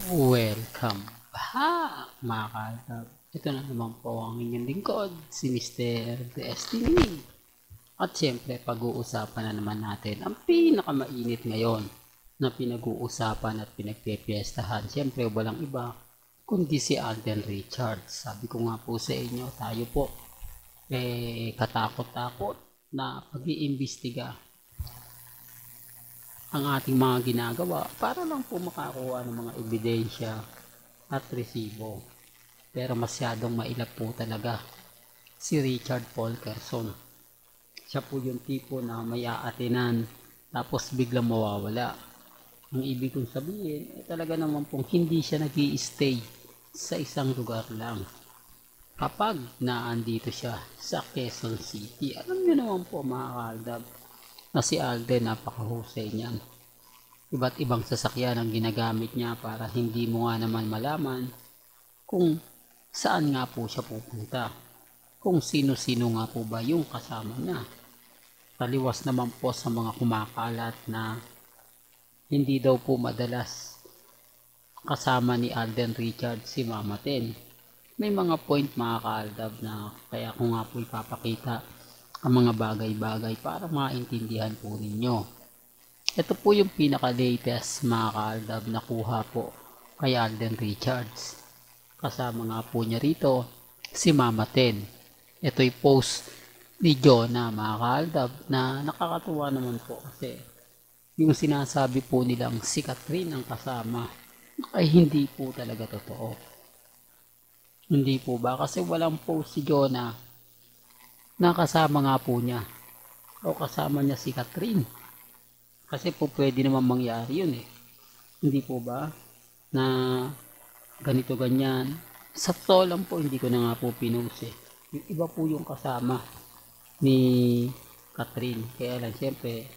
Welcome back mga kalab. Ito na naman po ang inyong lingkod, si Mr. Destiny. At syempre, pag-uusapan na naman natin ang pinakamainit ngayon na pinag-uusapan at pinagpepiestahan. Syempre, walang iba kundi si Alden Richards. Sabi ko nga po sa inyo, tayo po katakot-takot na pag-iimbestiga ang ating mga ginagawa para lang po makakuha ng mga ebidensya at resibo. Pero masyadong mailap po talaga si Richard Polkerson. Siya po yung tipo na may aatinan tapos biglang mawawala. Ang ibig kong sabihin talaga naman pong hindi siya nag-i-stay sa isang lugar lang. Kapag naandito siya sa Quezon City, alam niyo naman po mga kaldab na si Alden napakahusay niyan. Iba't ibang sasakyan ang ginagamit niya para hindi mo nga naman malaman kung saan nga po siya pupunta, kung sino-sino nga po ba yung kasama niya. Taliwas naman po sa mga kumakalat na hindi daw po madalas kasama ni Alden Richards si Mama Ten. May mga point mga kaaldab na kaya ko nga po ipapakita ang mga bagay-bagay para maintindihan po ninyo. Ito po yung pinaka-latest mga kaaldab na kuha po kay Alden Richards. Kasama nga po niya rito si Mama Ten. Ito'y post ni Jonah mga kaaldab na nakakatuwa naman po kasi yung sinasabi po nilang si Catherine ang kasama ay hindi po talaga totoo. Hindi po ba? Kasi walang post si Jonah na kasama nga po niya o kasama niya si Catherine. Kasi po pwede naman mangyari yun eh. Hindi po ba? Na ganito ganyan. Sa totoo lang po hindi ko na nga po pinost eh. Yung iba po yung kasama ni Catherine. Kaya lang siyempre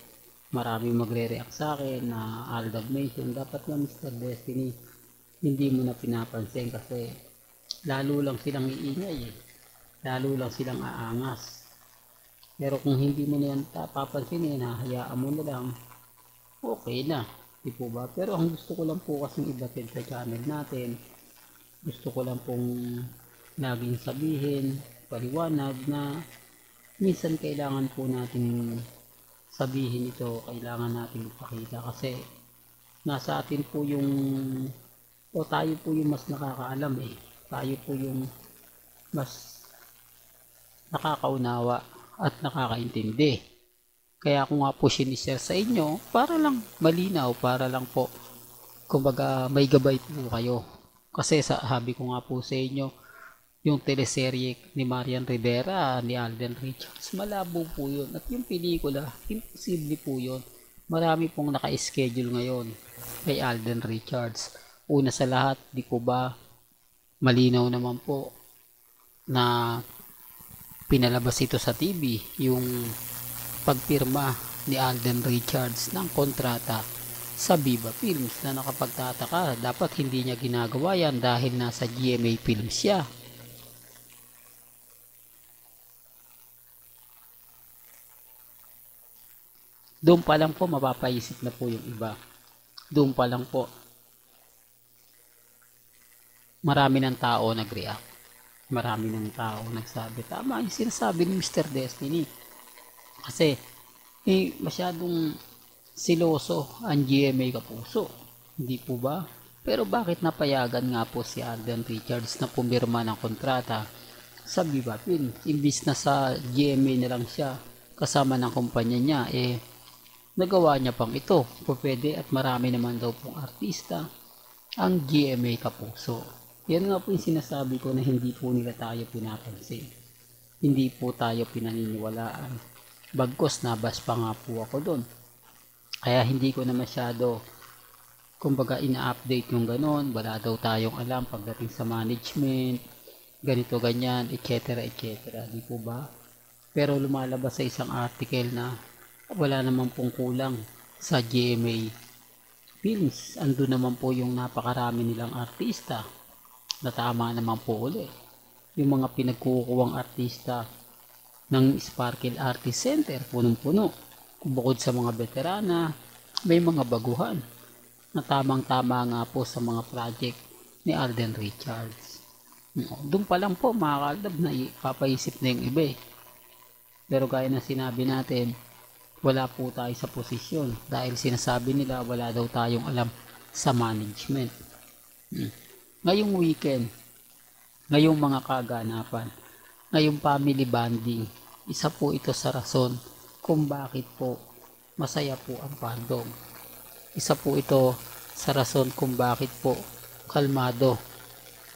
maraming magre-react sa akin na Aldab Mason. Dapat nga Mr. Destiny hindi mo na pinapansin kasi lalo lang silang iingay eh. Lalo lang silang aangas. Pero kung hindi mo na yan papansinin, hayaan mo na lang, okay na. Di po ba? Pero ang gusto ko lang po kasing ibatid sa channel natin, gusto ko lang pong laging sabihin, paliwanag na minsan kailangan po natin sabihin ito, kailangan natin ipakita kasi nasa atin po yung o tayo po yung mas nakakaalam eh. Tayo po yung mas nakakaunawa at nakakaintindi. Kaya ako nga po sinishare sa inyo para lang malinaw, para lang po kumbaga may gabay po kayo. Kasi sabi ko nga po sa inyo, yung teleserye ni Marian Rivera, ni Alden Richards, malabo po yun. At yung pelikula, imposible po yun. Marami pong naka-schedule ngayon kay Alden Richards. Una sa lahat, di ko ba malinaw naman po na pinalabas ito sa TV, yung pagpirma ni Alden Richards ng kontrata sa Viva Films na nakapagtataka. Dapat hindi niya ginagawa yan dahil nasa GMA Films siya. Doon pa lang po mapapaisip na po yung iba. Doon pa lang po marami ng tao nag-react. Marami ng tao nagsabi, tama yung sinasabi ni Mr. Destiny. Kasi masyadong siloso ang GMA Kapuso. Hindi po ba? Pero bakit napayagan nga po si Alden Richards na pumirma ng kontrata sa Viva Films? Imbis na sa GMA na lang siya kasama ng kumpanya niya, nagawa niya pang ito. Pwede at marami naman daw pong artista ang GMA Kapuso. Yan nga po yung sinasabi ko na hindi po nila tayo pinapansin. Hindi po tayo pinaniniwalaan. Bagkos nabas pa nga po ako doon. Kaya hindi ko na masyado kumbaga ina-update yung ganon. Wala daw tayong alam pagdating sa management, ganito ganyan, etc. etc. Di po ba? Pero lumalabas sa isang article na wala naman pong kulang sa GMA Films. Ando naman po yung napakarami nilang artista na tama naman po ulit. Yung mga pinagkukuwang artista ng Sparkle Artist Center, punong-puno. Bukod sa mga veterana, may mga baguhan. na tamang-tama nga po sa mga project ni Alden Richards. Doon pa lang po mga kaaldab na ipapaisip na yung iba eh. Pero gaya na sinabi natin, wala po tayo sa posisyon dahil sinasabi nila wala daw tayong alam sa management. Ngayong weekend, ngayong mga kaganapan, ngayong family bonding, isa po ito sa rason kung bakit po masaya po ang fandom. Isa po ito sa rason kung bakit po kalmado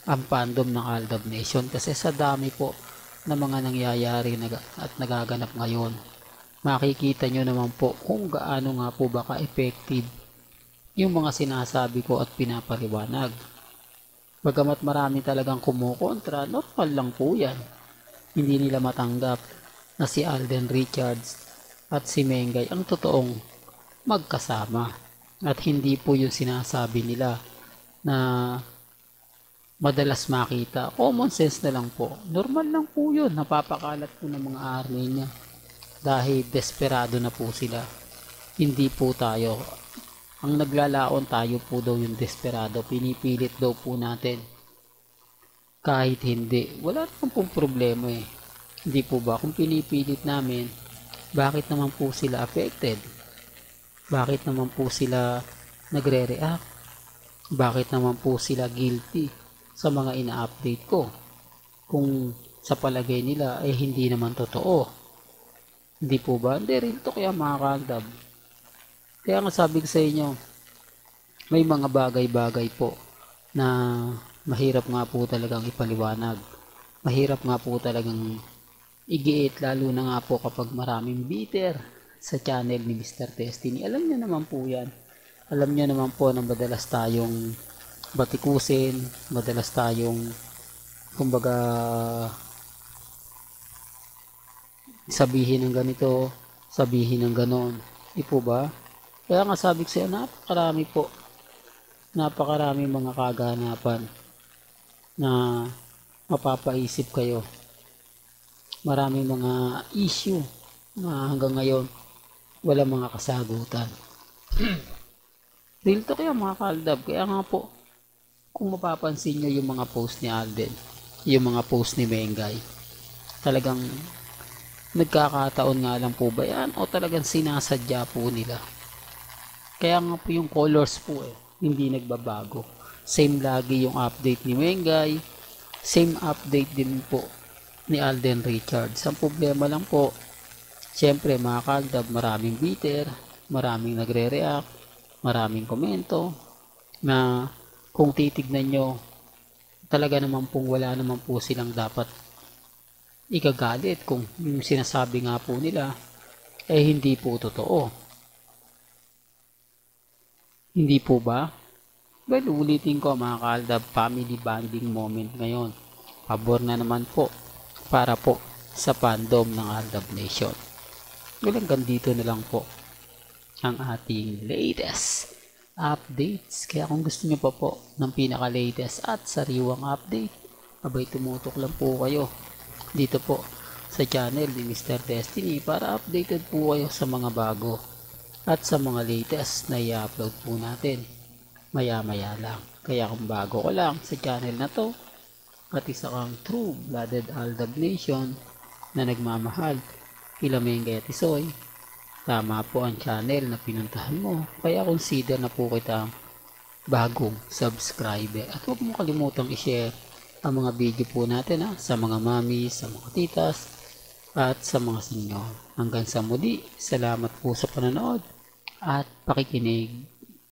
ang fandom ng Aldab Nation, kasi sa dami po na mga nangyayari at nagaganap ngayon, makikita nyo naman po kung gaano nga po ba ka-effective yung mga sinasabi ko at pinapaliwanag. Bagamat marami talagang kumukontra, normal lang po yan. Hindi nila matanggap na si Alden Richards at si Mengay ang totoong magkasama. At hindi po yung sinasabi nila na madalas makita. Common sense na lang po. Normal lang po yun. Napapakalat po ng mga army niya. Dahil desperado na po sila. Hindi po tayo. Ang naglalaon tayo po daw yung desperado. Pinipilit daw po natin. Kahit hindi. Wala naman pong problema eh. Hindi po ba? Kung pinipilit namin, bakit naman po sila affected? Bakit naman po sila nagre-react? Bakit naman po sila guilty sa mga ina-update ko? Kung sa palagay nila ay hindi naman totoo. Hindi po ba? Hindi rin to kaya mga kaaldab. Kaya nga sabi ko sa inyo, may mga bagay-bagay po na mahirap nga po talagang ipaliwanag. Mahirap nga po talagang igiit, lalo na nga po kapag maraming bitter sa channel ni Mr. Destiny. Alam niyo naman po yan. Alam niyo naman po na madalas tayong batikusin, madalas tayong kumbaga sabihin ng ganito, sabihin ng ganon. Di po ba? Kaya nga sabi ko siya, napakarami mga kaganapan na mapapaisip kayo. Maraming mga issue na hanggang ngayon wala mga kasagutan. Real to kaya mga kaaldab. Kaya nga po, kung mapapansin nyo yung mga post ni Alden, yung mga post ni Mengay, talagang nagkakataon nga lang po ba yan o talagang sinasadya po nila? Kaya nga po yung colors po hindi nagbabago. Same lagi yung update ni Mengay, same update din po ni Alden Richards. Ang problema lang po, siyempre mga kaaldab, maraming bitter, maraming nagre-react, maraming komento, na kung titignan nyo, talaga naman pong wala naman po silang dapat ikagalit kung yung sinasabi nga po nila hindi po totoo. Hindi po ba? Well, ulitin ko mga kaaldab, family bonding moment ngayon. Pabor na naman po para po sa fandom ng Aldab Nation. Well, hanggang dito na lang po ang ating latest updates. Kaya kung gusto nyo pa po ng pinaka-latest at sariwang update, abay tumutok lang po kayo dito po sa channel ni Mr. Destiny para updated po kayo sa mga bago at sa mga latest na i-upload po natin maya-maya lang. Kaya kung bago ko lang sa channel na to at isa kang true-blooded Aldab Nation na nagmamahal kila Mengay at Isoy, tama po ang channel na pinuntahan mo. Kaya consider na po kita bagong subscriber. At huwag mo kalimutang i-share ang mga video po natin sa mga mami, sa mga titas, at sa mga senyor. Hanggang sa muli, salamat po sa panonood at pakikinig.